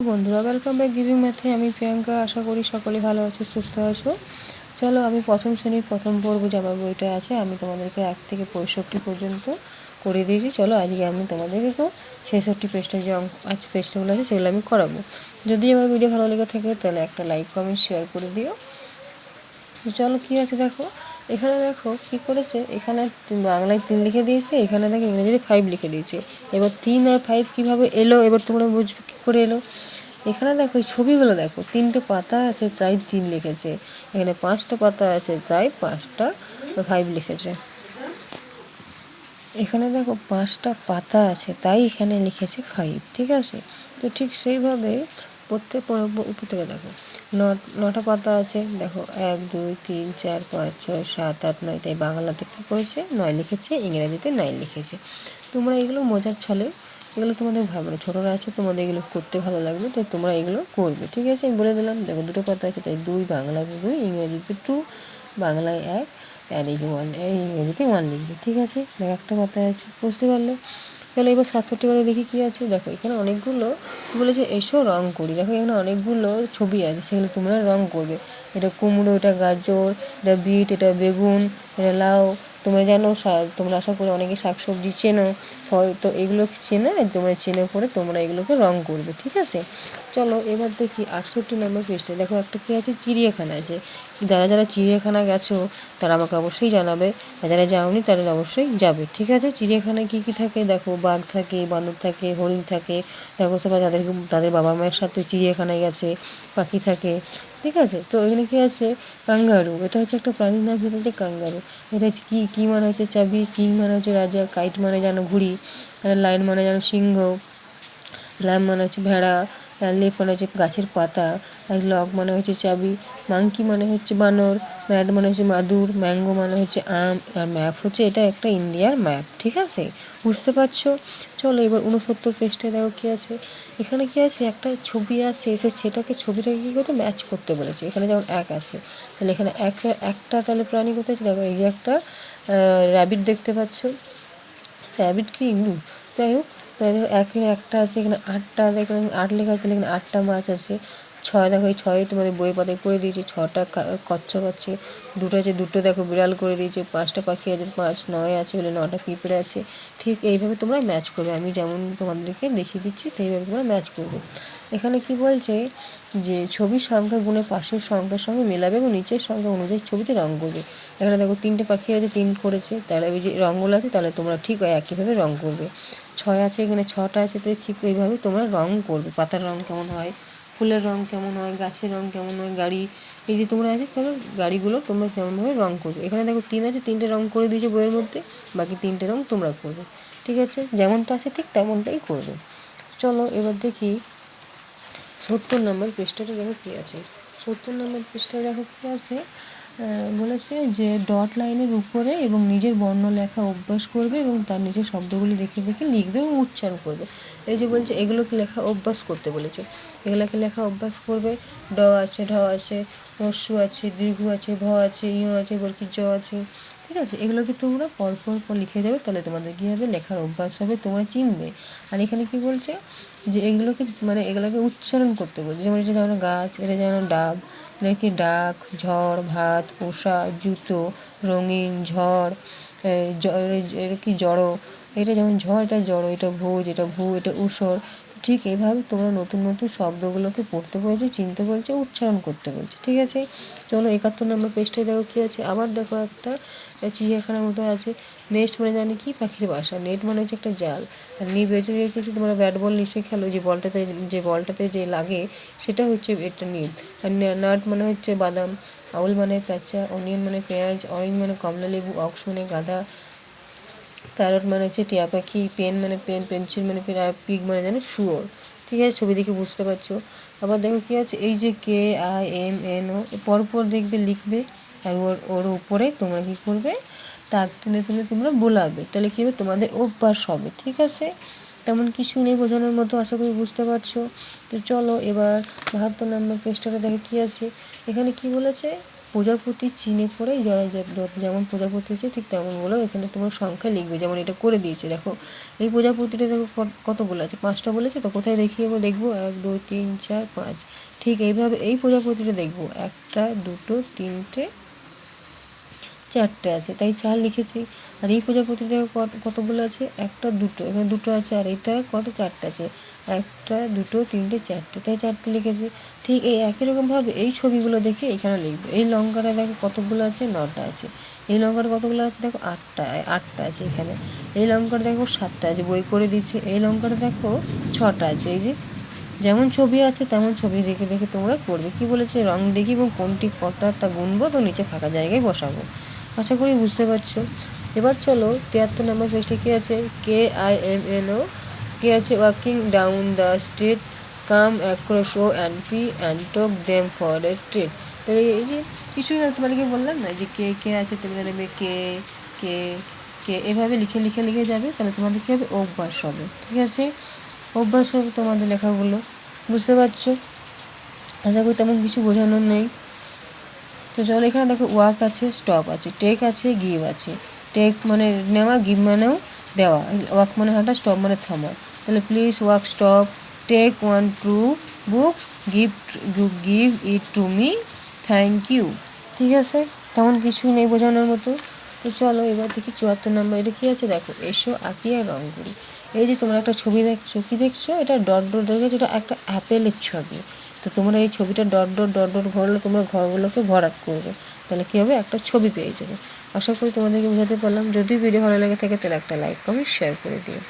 বন্ধুরা, welcome back giving ম্যাথে। আমি প্রিয়াঙ্কা। আশা করি সকলে ভালো আছো, সুস্থ আছো। চলো, আমি প্রথম শ্রেণীর প্রথম পর্ব যাবার বইটা আছে, আমি তোমাদেরকে 1 থেকে 65 পর্যন্ত করে দিয়েছি। চলো, আজকে আমি তোমাদেরকে 66 পেজটা যে আজ পেজটাগুলো আছে সেগুলো আমি করাবো। যদি আমার ভিডিও ভালো লেগে থাকে তাহলে একটা লাইক, কমেন্ট, শেয়ার করে দিও। চলো, কী আছে দেখো। এখানে দেখো কী করেছে, এখানে বাংলায় 3 লিখে দিয়েছে, এখানে দেখো ইংরেজিতে 5 লিখে দিয়েছে। এবার 3 আর 5 কীভাবে এলো এবার তোমরা বুঝবে কী করে এলো। এখানে দেখো এই ছবিগুলো দেখো, 3টে পাতা আছে তাই 3 লিখেছে, এখানে 5টা পাতা আছে তাই 5টা 5 লিখেছে। এখানে দেখো 5টা পাতা আছে তাই এখানে লিখেছে 5, ঠিক আছে। তো ঠিক সেইভাবে প্রত্যেক উপর থেকে দেখো 9টা পাতা আছে, দেখো 1 2 3 4 5 6 7 8 9, তাই বাংলাতে কী করেছে 9 লিখেছে, ইংরেজিতে 9 লিখেছে। তোমরা এগুলো মজার ছলে, এগুলো তোমাদের মানে ছোটরা আছে, তোমাদের এগুলো করতে ভালো লাগবে, তাই তোমরা এগুলো করবে, ঠিক আছে। আমি বলে দিলাম, দেখো 2টো পাতা আছে তাই 2, বাংলাতে 2, ইংরেজিতে 2, বাংলায় 1 আর এই যে 1, এই ইংরেজিতে 1 লিখবে, ঠিক আছে। দেখো একটা পাতা আছে, বুঝতে পারলে। তাহলে এবার 67 বারে দেখি কী আছে। দেখো এখানে অনেকগুলো বলেছে এসো রং করি। দেখো এখানে অনেকগুলো ছবি আছে, সেগুলো তোমরা রং করবে। এটা কুমড়ো, এটা গাজর, এটা বিট, এটা বেগুন, এটা লাউ। তোমরা জানো, তোমরা আশা করি অনেকে শাকসবজি চেনো, হয়তো এগুলো চেনে, তোমরা চেনে পরে তোমরা এগুলোকে রং করবে, ঠিক আছে। চলো এবার দেখি 68 নম্বর পেজটা। দেখো একটা কী আছে, চিড়িয়াখানা আছে। যারা যারা চিড়িয়াখানা গেছো তারা আমাকে অবশ্যই জানাবে, আর যারা যাওনি তারা অবশ্যই যাবে, ঠিক আছে। চিড়িয়াখানায় কী কী থাকে দেখো, বাঘ থাকে, বানর থাকে, হরিণ থাকে। দেখো সবাই তাদের বাবা মায়ের সাথে চিড়িয়াখানায় গেছে, পাখি থাকে, ঠিক আছে। তো এখানে কী আছে, কাঙ্গারু। এটা হচ্ছে একটা প্রাণীর নাম, সেটা হচ্ছে কাঙ্গারু। এটা হচ্ছে কি মানে হচ্ছে চাবি, কিং মানে হচ্ছে রাজা, কাইট মানে যেন ঘুড়ি, লাইন মানে যেন সিংহ, ল্যাম্প মানে হচ্ছে ভেড়া, লেপ মানে হচ্ছে গাছের পাতা, আর লক মানে হচ্ছে চাবি, মাংকি মানে হচ্ছে বানর, ম্যাড মানে হচ্ছে মাদুর, ম্যাঙ্গো মানে হচ্ছে আম, আর ম্যাপ হচ্ছে এটা একটা ইন্ডিয়ার ম্যাপ, ঠিক আছে। বুঝতে পারছো। চলো এবার 69 পেজটায় দেখো কী আছে। এখানে কী আছে, একটা ছবি আছে, সেটাকে ছবিটাকে কী করতে ম্যাচ করতে বলেছে। এখানে যেমন 1 আছে, তাহলে এখানে একটা তাহলে প্রাণী কোথায় আছে, দেখো এই যে একটা র্যাবিট দেখতে পাচ্ছ। র্যাবিট কি ইন্দু, যাই হোক। এখানে একটা আছে, এখানে 8টা, এখানে 8 লেখা আছে, তাহলে এখানে 8টা মাছ আছে। 6 দেখো, এই 6 তোমাদের বই পাতায় করে দিয়েছে। 6টা কচ্ছপ আছে, 2টো আছে, 2টো দেখো বিড়াল করে দিয়েছে। 5টা পাখি আছে, 5, 9 আছে বলে 9টা পিঁপড়ে আছে। ঠিক এইভাবে তোমরা ম্যাচ করবে, আমি যেমন তোমাদেরকে দেখিয়ে দিচ্ছি সেইভাবে তোমরা ম্যাচ করবে। এখানে কি বলছে যে ছবির সংখ্যা গুণে পাশের সংখ্যার সঙ্গে মেলাবে এবং নিচের সংখ্যা অনুযায়ী ছবিতে রঙ করবে। এখানে দেখো 3টে পাখি আছে, 3 করেছে, তাহলে ওই যে রঙগুলো আছে তাহলে তোমরা ঠিক একইভাবে রঙ করবে। 6 আছে, এখানে 6টা আছে, তাই ঠিক ওইভাবে তোমরা রঙ করবে। পাতার রঙ কেমন হয়, ফুলের রঙ কেমন হয়, গাছের রঙ কেমন হয়, গাড়ি, এই যে তোমরা আছে তবে গাড়িগুলো তোমরা কেমনভাবে রঙ করবে। এখানে দেখো 3 আছে, 3টে রঙ করে দিয়েছে বইয়ের মধ্যে, বাকি 3টে রঙ তোমরা করবে, ঠিক আছে। যেমনটা আছে ঠিক তেমনটাই করবে। চলো এবার দেখি 70 নম্বর পৃষ্ঠাটা দেখো কী আছে। 70 নম্বর পৃষ্ঠায় দেখো কী আছে, বলেছে যে ডট লাইনের উপরে এবং নিজের বর্ণ লেখা অভ্যাস করবে এবং তার নিজের শব্দগুলি দেখে দেখে লিখবে এবং উচ্চারণ করবে। এই যে বলছে এগুলোকে লেখা অভ্যাস করতে বলেছে, এগুলোকে লেখা অভ্যাস করবে। ড আছে, ঢ আছে, হ্রস্ব আছে, দীর্ঘ আছে, ভ আছে, ইয় আছে, বরকি জ আছে, ঠিক আছে। এগুলোকে তোমরা পর লিখে যাবে, তাহলে তোমাদের কী হবে, লেখার অভ্যাস হবে, তোমরা চিনবে। আর এখানে কি বলছে যে এগুলোকে উচ্চারণ করতে বলছে। যেমন এটা যেমন গাছ, এটা যেমন ডাব, এটা কি ডাক, ঝড়, ভাত, পোষা, জুতো, রঙিন, ঝড়, এটা কি জড়ো, এটা যেমন ঝড়, এটা জড়ো, এটা ভোজ, এটা ভূ, এটা ঊষর। ঠিক এইভাবে তোমরা নতুন নতুন শব্দগুলোকে পড়তে বলছে, চিনতে বলছে, উচ্চারণ করতে বলছে, ঠিক আছে। চলো 71 নম্বর পেজটায় দেখো কী আছে। আবার দেখো একটা চিড়িয়াখানার মতো আছে। নেস্ট মানে জানি কি, পাখির বাসা। নেট মানে হচ্ছে একটা জাল। আর বেঁধে রেখেছি, তোমরা ব্যাট বল নিশ্চয়ই খেলো, যে বলটাতে যে লাগে সেটা হচ্ছে একটা নিব। আর নাট মানে হচ্ছে বাদাম, আউল মানে প্যাঁচা, অনিয়ন মানে পেঁয়াজ, অরেঞ্জ মানে কমলা লেবু, অক্স মানে গাঁদা, প্যারট মানে হচ্ছে টিয়া পাখি, পেন মানে পেন, পেন্সিল মানে পেন, আর পিগ মানে জানো শুয়োর, ঠিক আছে। ছবি দেখে বুঝতে পারছো। আবার দেখো কী আছে, এই যে KIMNO পরপর দেখবে লিখবে, আর ওর উপরে তোমরা কী করবে, তাক টেনে তুলে তোমরা বোলাবে, তাহলে কী হবে, তোমাদের অভ্যাস হবে, ঠিক আছে। তেমন কিছু নেই বোঝানোর মতো, আশা করি বুঝতে পারছো। তো চলো এবার 72 নম্বর পেজটাতে দেখো কী আছে। এখানে কি বলেছে, প্রজাপতি চিনে পড়ে যেমন প্রজাপতি হচ্ছে ঠিক তেমনগুলো এখানে তোমরা সংখ্যা লিখবে, যেমন এটা করে দিয়েছে। দেখো এই প্রজাপতিটা দেখো কতগুলো আছে, 5টা বলেছে তো, কোথায় দেখিয়ে দেখবো 1 2 3 4 5। ঠিক এইভাবে এই প্রজাপতিটা দেখবো 1টা 2টো 3টে 4টে আছে, তাই 4 লিখেছি। আর এই প্রজাপতিটা কতগুলো আছে, 1টা 2টো, এখানে 2টো আছে, আর এটা কত 4টে আছে, 1টা 2টো 3টে 4টে, তাই 4টে লিখেছি। ঠিক এই একই রকমভাবে এই ছবিগুলো দেখে এখানে লিখবো। এই লঙ্কাটা দেখো কতগুলো আছে, 9টা আছে। এই লঙ্কাটা কতগুলো আছে দেখো 8টা আছে এখানে। এই লঙ্কাটা দেখো 7টা আছে, বই করে দিচ্ছে। এই লঙ্কাটা দেখো 6টা আছে। এই যে যেমন ছবি আছে তেমন ছবি দেখে দেখে তোমরা করবে। কি বলেছে, রং দেখি এবং কোনটি কটা তা গুনবো, তো নিচে ফাঁকা জায়গায় বসাবো। আশা করি বুঝতে পারছো। এবার চলো 73 নম্বর পেজটা কী আছে, KIMNO, কে আছে walking down the street, come across O and P and talk them for a treat. তো এই যে কিছুই তোমাদেরকে বললাম না, যে কে আছে, তোমরা নেবে কে কে কে, এভাবে লিখে লিখে লিখে যাবে, তাহলে তোমাদের কী হবে, অভ্যাস হবে। ঠিক আছে, অভ্যাস হবে তোমাদের লেখাগুলো। বুঝতে পারছো? আশা করি তেমন কিছু বোঝানোর নেই। তো চলো এখানে দেখো ওয়াক আছে, স্টপ আছে, টেক আছে, গিভ আছে। টেক মানে নেওয়া, গিভ মানেও দেওয়া। ওয়াক মানে হাঁটা, স্টপ মানে থামা। তাহলে please walk stop, take 1 2 books, give it to me, thank you. ঠিক আছে, তেমন কিছুই নেই বোঝানোর মতো। তো চলো এবার দেখি 74 নম্বর, এটা কী আছে দেখো, এসো আঁকি আর রং করি। এই যে তোমরা একটা ছবি দেখছো, কি দেখছো, এটা ডট ডট দেখেছো, এটা একটা অ্যাপেলের ছবি। তো তোমরা এই ছবিটা ডট ডট ডট ডট ঘরলে তোমরা ঘরগুলোকে ভরাট করবে, তাহলে কী হবে, একটা ছবি পেয়ে যাবে। আশা করি তোমাদেরকে বোঝাতে পারলাম। যদি ভিডিও ভালো লেগে থাকে তাহলে একটা লাইক কমেন্ট শেয়ার করে দিও।